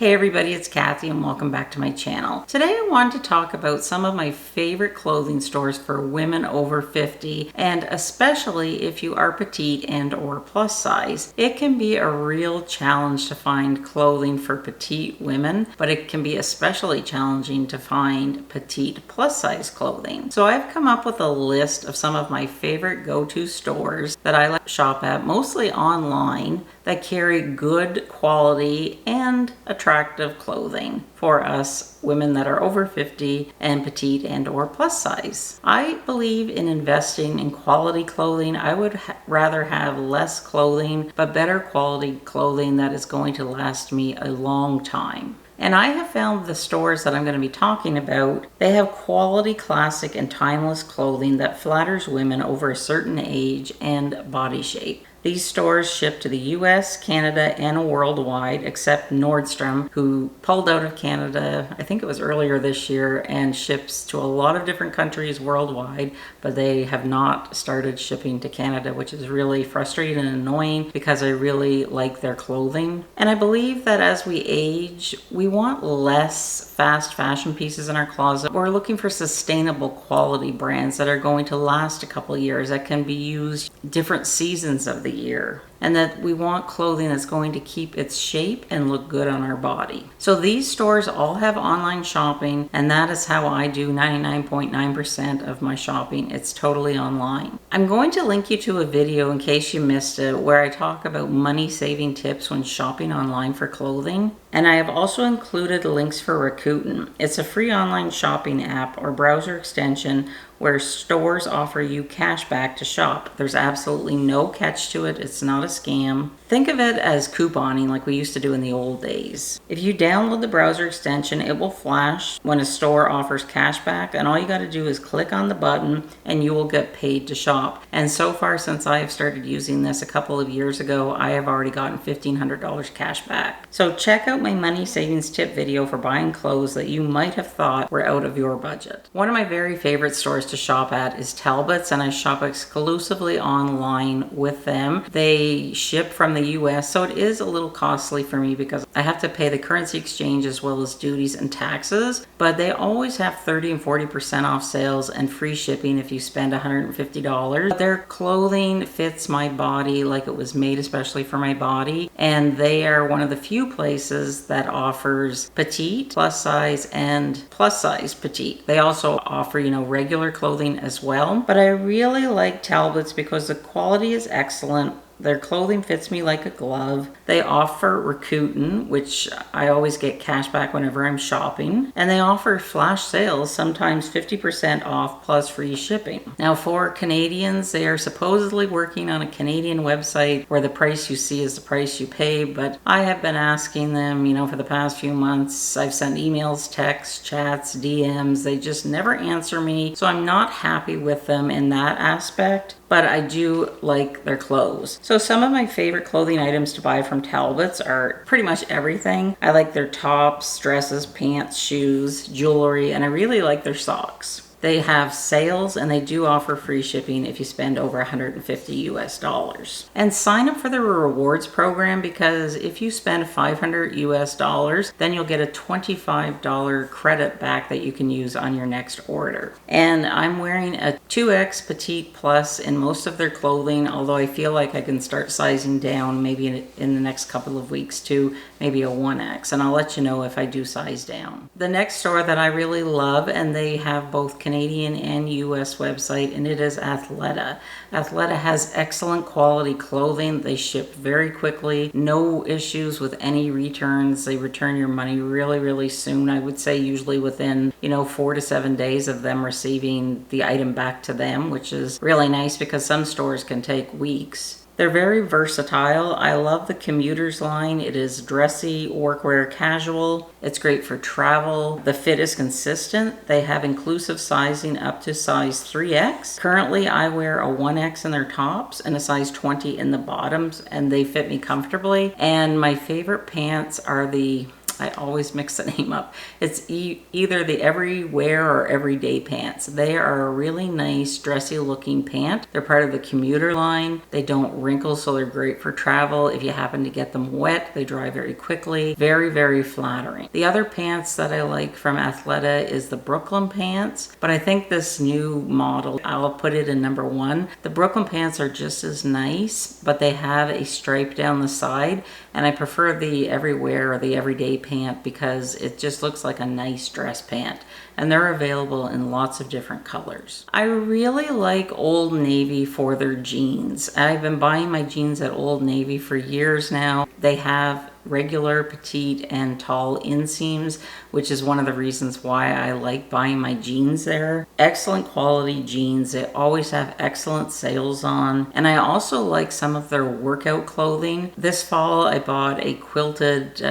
Hey everybody, it's Cathy and welcome back to my channel. Today I wanted to talk about some of my favorite clothing stores for women over 50, and especially if you are petite and or plus size. It can be a real challenge to find clothing for petite women, but it can be especially challenging to find petite plus size clothing. So I've come up with a list of some of my favorite go-to stores that I like to shop at, mostly online, that carry good quality and attractive clothing for us women that are over 50 and petite and or plus size. I believe in investing in quality clothing. I would rather have less clothing but better quality clothing that is going to last me a long time. And I have found the stores that I'm going to be talking about, they have quality, classic, and timeless clothing that flatters women over a certain age and body shape. These stores ship to the US, Canada, and worldwide, except Nordstrom, who pulled out of Canada, I think it was earlier this year, and ships to a lot of different countries worldwide, but they have not started shipping to Canada, which is really frustrating and annoying because I really like their clothing. And I believe that as we age, we want less fast fashion pieces in our closet. We're looking for sustainable quality brands that are going to last a couple of years, that can be used different seasons of the year, and that we want clothing that's going to keep its shape and look good on our body. So these stores all have online shopping, and that is how I do 99.9% of my shopping. It's totally online. I'm going to link you to a video in case you missed it where I talk about money saving tips when shopping online for clothing. And I have also included links for Rakuten. It's a free online shopping app or browser extension where stores offer you cash back to shop. There's absolutely no catch to it. It's not a scam. Think of it as couponing like we used to do in the old days. If you download the browser extension, it will flash when a store offers cash back, and all you got to do is click on the button and you will get paid to shop. And so far, since I have started using this a couple of years ago, I have already gotten $1,500 cash back. So check out my money savings tip video for buying clothes that you might have thought were out of your budget. One of my very favorite stores to shop at is Tal Bits, and I shop exclusively online with them. They ship from the US, so it is a little costly for me because I have to pay the currency exchange as well as duties and taxes, but they always have 30 and 40% off sales and free shipping if you spend $150. Their clothing fits my body like it was made especially for my body, and they are one of the few places that offers petite, plus size, and plus size petite. They also offer, regular clothing as well, but I really like Tal Bits because the quality is excellent. Their clothing fits me like a glove. They offer Rakuten, which I always get cash back whenever I'm shopping. And they offer flash sales, sometimes 50% off plus free shipping. Now for Canadians, they are supposedly working on a Canadian website where the price you see is the price you pay. But I have been asking them, for the past few months. I've sent emails, texts, chats, DMs. They just never answer me. So I'm not happy with them in that aspect, but I do like their clothes. So some of my favorite clothing items to buy from Tal Bits are pretty much everything. I like their tops, dresses, pants, shoes, jewelry, and I really like their socks. They have sales and they do offer free shipping if you spend over $150. And sign up for their rewards program, because if you spend $500, then you'll get a $25 credit back that you can use on your next order. And I'm wearing a 2X petite plus in most of their clothing, although I feel like I can start sizing down maybe in the next couple of weeks to maybe a 1X, and I'll let you know if I do size down. The next store that I really love, and they have both Canadian and US website, and it is Athleta. Athleta has excellent quality clothing. They ship very quickly, no issues with any returns. They return your money really, really soon. I would say usually within, 4 to 7 days of them receiving the item back to them, which is really nice because some stores can take weeks. They're very versatile. I love the commuters line. It is dressy, workwear, casual. It's great for travel. The fit is consistent. They have inclusive sizing up to size 3X. Currently, I wear a 1X in their tops and a size 20 in the bottoms, and they fit me comfortably. And my favorite pants are the I always mix the name up. It's either the everywhere or everyday pants. They are a really nice dressy looking pant. They're part of the commuter line. They don't wrinkle, so they're great for travel. If you happen to get them wet, they dry very quickly. Very, very flattering. The other pants that I like from Athleta is the Brooklyn pants, but I think this new model, I'll put it in number 1. The Brooklyn pants are just as nice, but they have a stripe down the side, and I prefer the everywhere or the everyday pant because it just looks like a nice dress pant, and they're available in lots of different colors. I really like Old Navy for their jeans. I've been buying my jeans at Old Navy for years now. They have regular, petite, and tall inseams, which is one of the reasons why I like buying my jeans there. Excellent quality jeans. They always have excellent sales on. And I also like some of their workout clothing. This fall I bought a quilted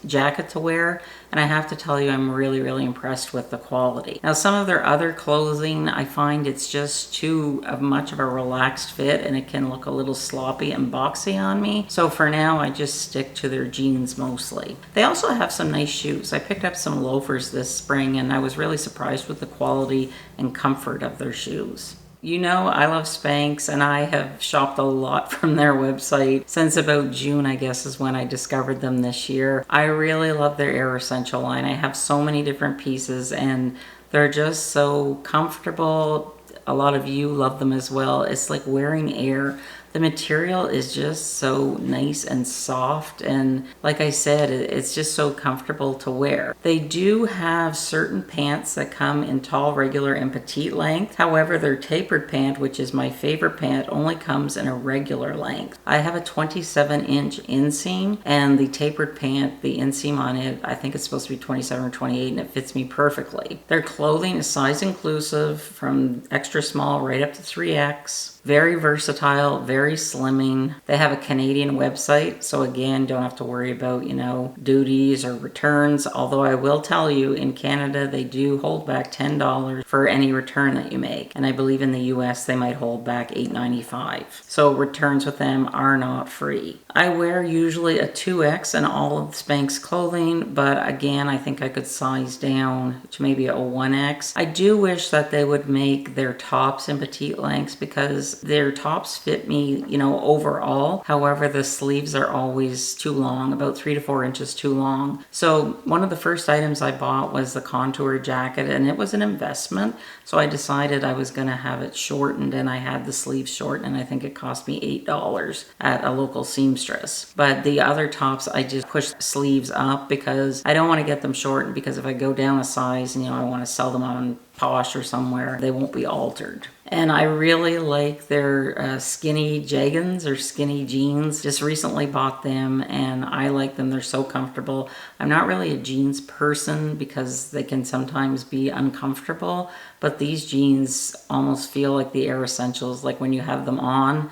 jacket to wear, and I have to tell you, I'm really, really impressed with the quality. Now, some of their other clothing, I find it's just too much of a relaxed fit, and it can look a little sloppy and boxy on me. So for now, I just stick to their jeans mostly. They also have some nice shoes. I picked up some loafers this spring, and I was really surprised with the quality and comfort of their shoes. You know, I love Spanx, and I have shopped a lot from their website since about June, I guess, is when I discovered them this year. I really love their Air Essential line. I have so many different pieces, and they're just so comfortable. A lot of you love them as well. It's like wearing air. The material is just so nice and soft, and like I said, it's just so comfortable to wear. They do have certain pants that come in tall, regular, and petite length. However, their tapered pant, which is my favorite pant, only comes in a regular length. I have a 27-inch inseam, and the tapered pant, the inseam on it, I think it's supposed to be 27 or 28, and it fits me perfectly. Their clothing is size inclusive, from extra small right up to 3X. Very versatile, very slimming. They have a Canadian website, so again, don't have to worry about, duties or returns. Although I will tell you, in Canada, they do hold back $10 for any return that you make. And I believe in the US, they might hold back $8.95. So returns with them are not free. I wear usually a 2X in all of Spanx clothing, but again, I think I could size down to maybe a 1X. I do wish that they would make their tops in petite lengths, because their tops fit me, overall. However, the sleeves are always too long, about 3 to 4 inches too long. So one of the first items I bought was the contour jacket, and it was an investment. So I decided I was going to have it shortened, and I had the sleeves shortened, and I think it cost me $8 at a local seamstress. But the other tops, I just pushed sleeves up because I don't want to get them shortened, because if I go down a size and, I want to sell them on Posh or somewhere, they won't be altered. And I really like their skinny jeggings or skinny jeans. Just recently bought them, and I like them. They're so comfortable. I'm not really a jeans person because they can sometimes be uncomfortable, but these jeans almost feel like the Air Essentials. Like when you have them on,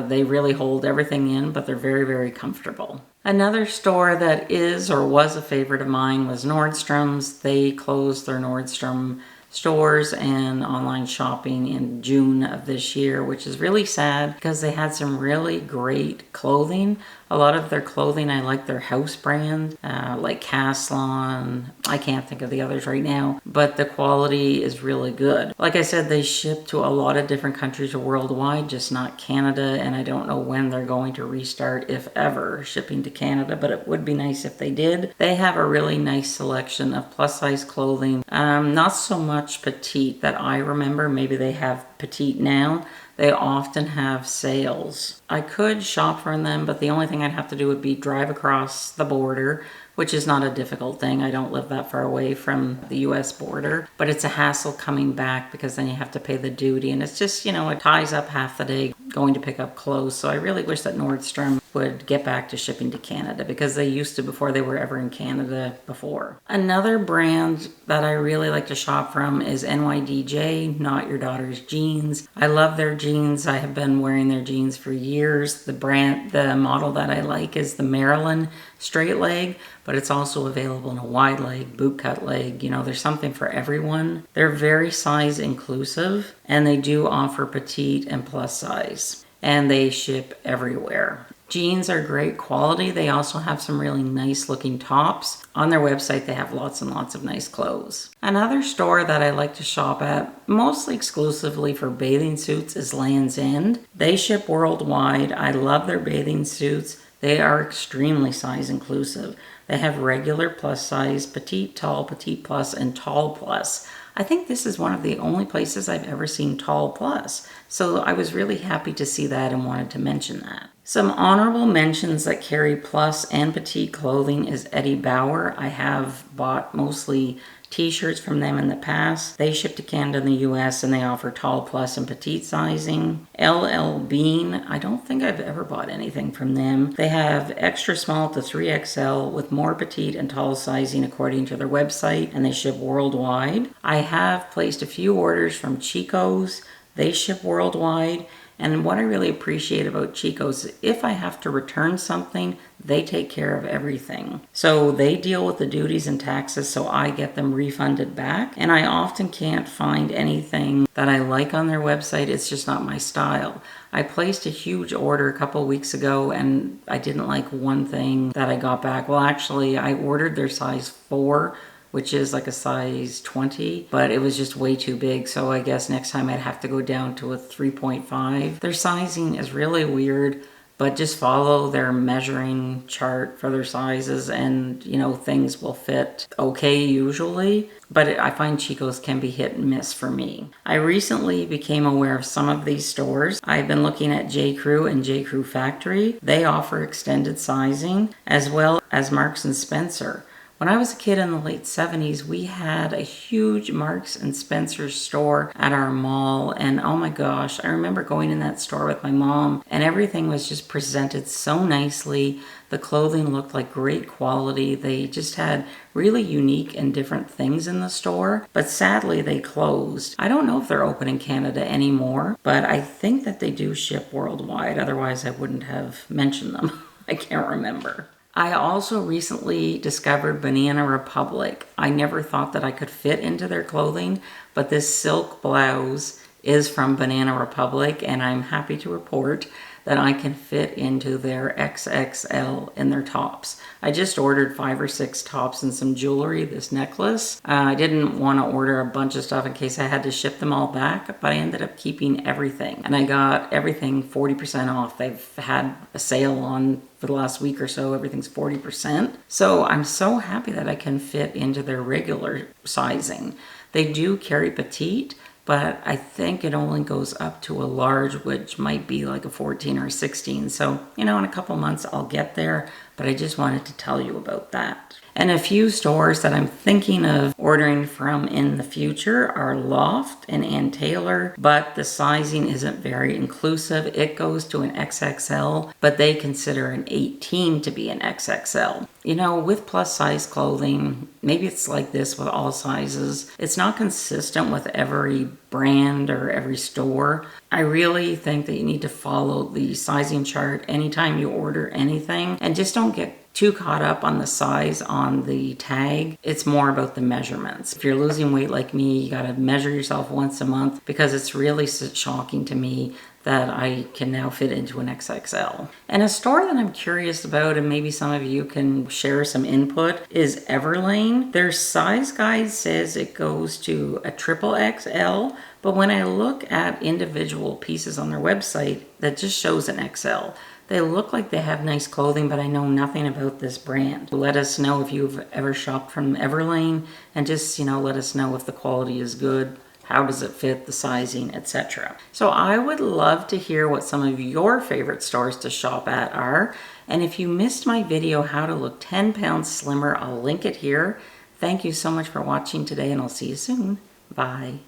they really hold everything in, but they're very, very comfortable. Another store that is or was a favorite of mine was Nordstrom's. They closed their Nordstrom stores and online shopping in June of this year, which is really sad because they had some really great clothing. A lot of their clothing, I like their house brand, like Caslon. I can't think of the others right now, but the quality is really good. Like I said, they ship to a lot of different countries worldwide, just not Canada, and I don't know when they're going to restart, if ever, shipping to Canada, but it would be nice if they did. They have a really nice selection of plus-size clothing, not so much petite that I remember. Maybe they have petite now. They often have sales. I could shop from them, but the only thing I'd have to do would be drive across the border, which is not a difficult thing. I don't live that far away from the US border, but it's a hassle coming back because then you have to pay the duty, and it's just, it ties up half the day going to pick up clothes. So I really wish that Nordstrom would get back to shipping to Canada, because they used to before they were ever in Canada before. Another brand that I really like to shop from is Nydj, Not Your Daughter's Jeans. I love their jeans. I have been wearing their jeans for years. The model that I like is the Maryland straight leg, but it's also available in a wide leg, bootcut leg. There's something for everyone. They're very size inclusive, and they do offer petite and plus size, and they ship everywhere. Jeans are great quality. They also have some really nice looking tops. On their website, they have lots and lots of nice clothes. Another store that I like to shop at, mostly exclusively for bathing suits, is Land's End. They ship worldwide. I love their bathing suits. They are extremely size inclusive. They have regular, plus size, petite plus, and tall plus. I think this is one of the only places I've ever seen tall plus. So I was really happy to see that and wanted to mention that. Some honorable mentions that carry plus and petite clothing is Eddie Bauer. I have bought mostly t-shirts from them in the past. They ship to Canada and the US, and they offer tall plus and petite sizing. LL Bean, I don't think I've ever bought anything from them. They have extra small to 3XL with more petite and tall sizing according to their website, and they ship worldwide. I have placed a few orders from Chico's. They ship worldwide. And what I really appreciate about Chico's is if I have to return something, they take care of everything. So they deal with the duties and taxes, so I get them refunded back. And I often can't find anything that I like on their website. It's just not my style. I placed a huge order a couple weeks ago and I didn't like one thing that I got back. Well, actually, I ordered their size 4, which is like a size 20, but it was just way too big. So I guess next time I'd have to go down to a 3.5. Their sizing is really weird, but just follow their measuring chart for their sizes and, you know, things will fit okay usually. But I find Chico's can be hit and miss for me. I recently became aware of some of these stores. I've been looking at J. Crew and J. Crew Factory. They offer extended sizing, as well as Marks and Spencer. When I was a kid in the late 70s, we had a huge Marks and Spencer store at our mall. And oh my gosh, I remember going in that store with my mom and everything was just presented so nicely. The clothing looked like great quality. They just had really unique and different things in the store. But sadly, they closed. I don't know if they're open in Canada anymore, but I think that they do ship worldwide. Otherwise, I wouldn't have mentioned them. I can't remember. I also recently discovered Banana Republic. I never thought that I could fit into their clothing, but this silk blouse is from Banana Republic, and I'm happy to report that I can fit into their XXL in their tops. I just ordered 5 or 6 tops and some jewelry, this necklace. I didn't want to order a bunch of stuff in case I had to ship them all back, but I ended up keeping everything. And I got everything 40% off. They've had a sale on for the last week or so, everything's 40%. So I'm so happy that I can fit into their regular sizing. They do carry petite, but I think it only goes up to a large, which might be like a 14 or a 16. So, you know, in a couple months I'll get there, but I just wanted to tell you about that. And a few stores that I'm thinking of ordering from in the future are Loft and Ann Taylor, but the sizing isn't very inclusive. It goes to an XXL, but they consider an 18 to be an XXL. You know, with plus size clothing, maybe it's like this with all sizes. It's not consistent with every brand or every store. I really think that you need to follow the sizing chart anytime you order anything, and just don't get too caught up on the size on the tag. It's more about the measurements. If you're losing weight like me, you gotta measure yourself once a month, because it's really shocking to me that I can now fit into an XXL. And a store that I'm curious about, and maybe some of you can share some input, is Everlane. Their size guide says it goes to a triple XL, but when I look at individual pieces on their website, that just shows an XL. They look like they have nice clothing, but I know nothing about this brand. Let us know if you've ever shopped from Everlane, and just, you know, let us know if the quality is good, how does it fit, the sizing, etc. So I would love to hear what some of your favorite stores to shop at are. And if you missed my video, how to look 10 pounds slimmer, I'll link it here. Thank you so much for watching today, and I'll see you soon. Bye.